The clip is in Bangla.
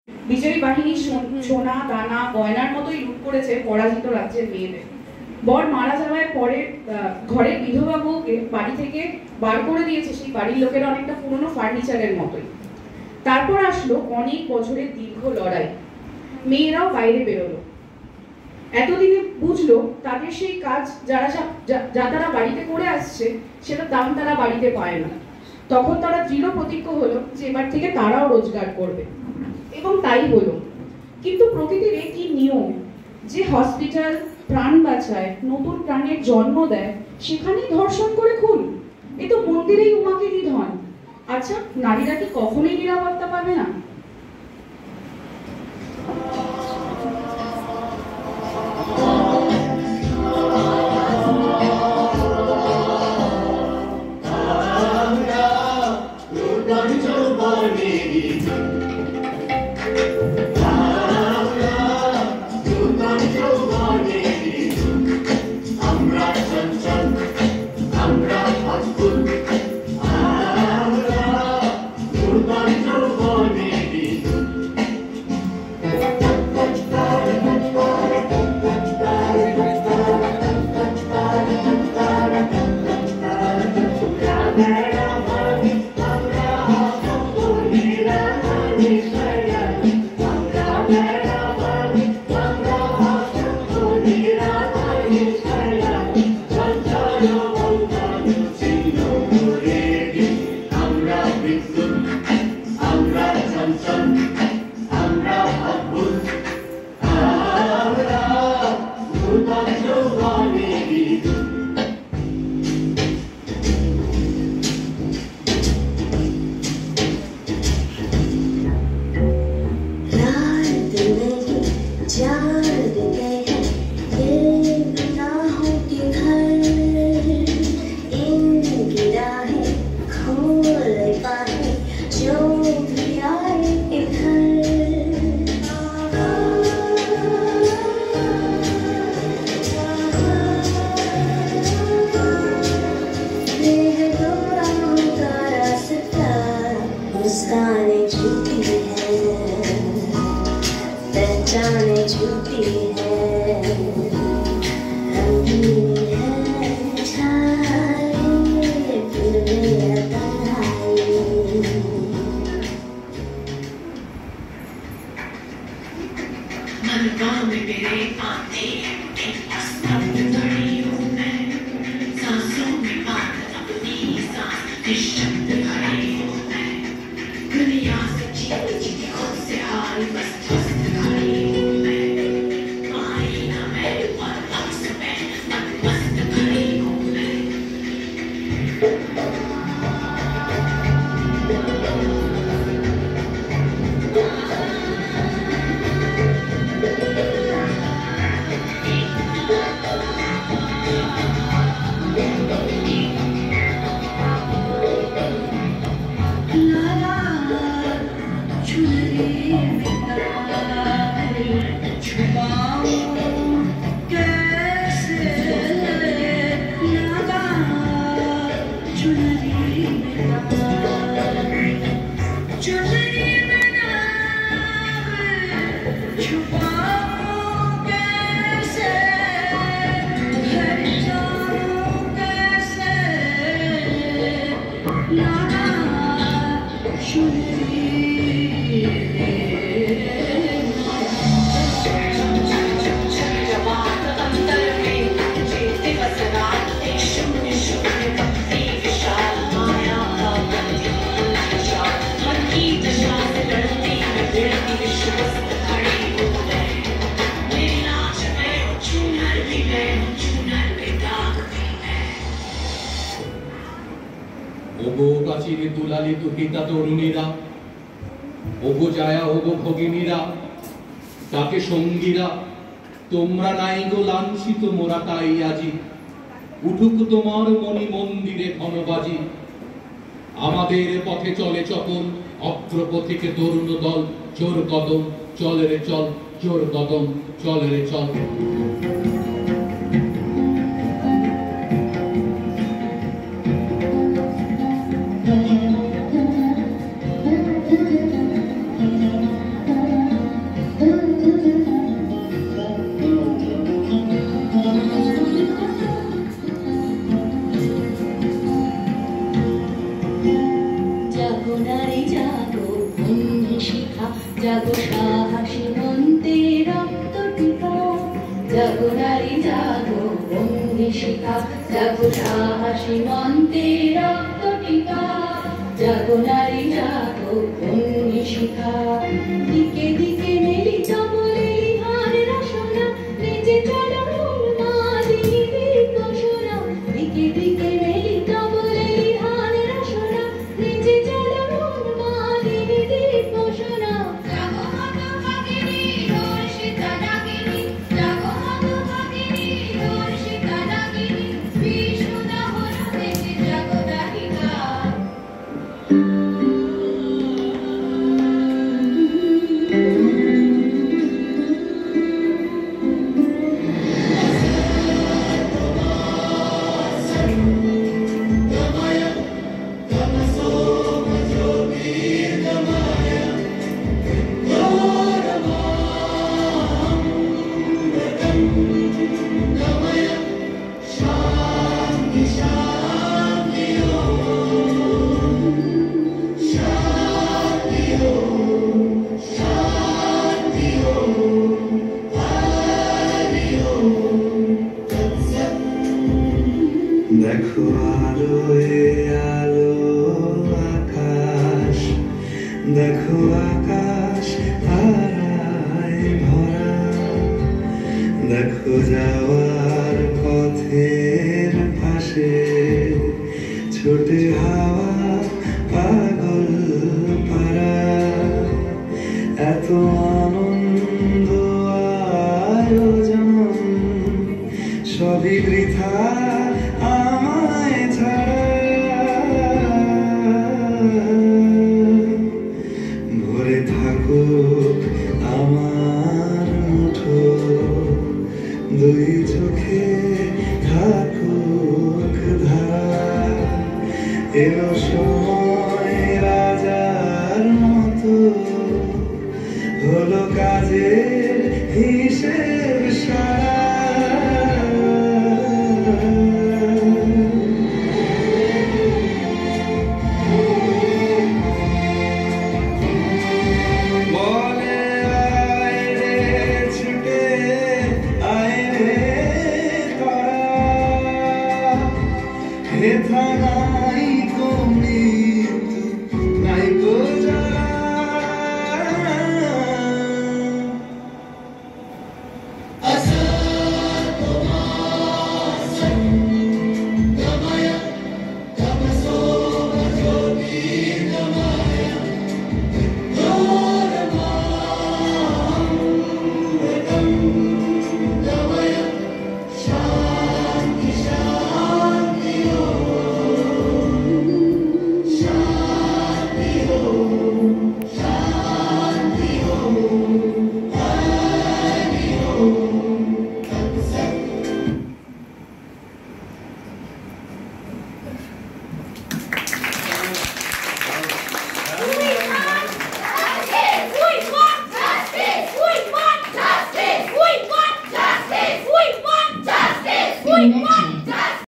বিজয়ী বাহিনী সোনা দানা গয়নার মতোই লুট করেছে পরাজিত রাজ্যের মেয়েদের। বর মারা যাওয়ার পরে ঘরের বিধবা বউকে বাড়ি থেকে বার করে দিয়েছে সেই বাড়ির লোকেরা অনেকটা পুরনো ফার্নিচারের মতোই। তারপর আসলো অনেক বছরের দীর্ঘ লড়াই। মেয়েরাও বাইরে বেরোলো। এতদিনে বুঝলো তাদের সেই কাজ যা তারা বাড়িতে করে আসছে সেটা দাম তারা বাড়িতে পায় না। তখন তারা দৃঢ় প্রতিজ্ঞ হলো যে এবার থেকে তারাও রোজগার করবে, এবং তাই হলো। কিন্তু প্রকৃতির একই নিয়ম, যে হসপিটাল প্রাণ বাঁচায়, নতুন প্রাণের জন্ম দেয়, সেখানেই ধর্ষণ করে খুন। এ তো মন্দিরেই উমাকে নিধন। আচ্ছা, নারীরা কি কখনোই নিরাপত্তা পাবে না? তরুণীরা, ওগো জায়া, ওগো ভগিনীরা, তাকে সঙ্গীরা, তোমরা নাই গো লাঞ্ছিত, মোরা তাই আজি। উঠুক তোমার মণি মন্দিরে ঘনবাজি। আমাদের পথে চলে চপল, অগ্রপথিকে তরুণ দল। চোর কদম চলে রে চল, চোর কদম চলে রে চল। জাগো সাহসী মন্তে রক্ত টিকা, জাগো নারী জাগো বন্দি শিখা, জাগো সাহসী মন্তে রক্ত টিকা, জাগো নারী জাগো বন্দি শিখা। দিকে দিকে মিলিত বলে হার রসনা, নেচে চলো উন্মাদিনী বীর সোনা। দিকে দিকে মিলিত বলে হার রসনা, নেচে চলো উন্মাদিনী বীর সোনা। জাগো হতভাগিনী ধর্ষিতা ডাকিনী, জাগো হতভাগিনী ধর্ষিতা ডাকিনী, বিষ্ণু দহন হয়েছে জাগো দাহিকা। দেখো আলোয় আলো আকাশ, দেখো আকাশ তারায় ভরা, দেখো যাওয়ার পথের পাশে ছোটে হাওয়া পাগল পারা। এত আনন্দ আয়োজন সবই বৃথা আমায় ছাড়া। ভরে থাকুক আমার মুঠো, দুই চোখে থাকুক ধারা। এলো সময় রাজার মতো, হলো কাজের হিসেব সারা।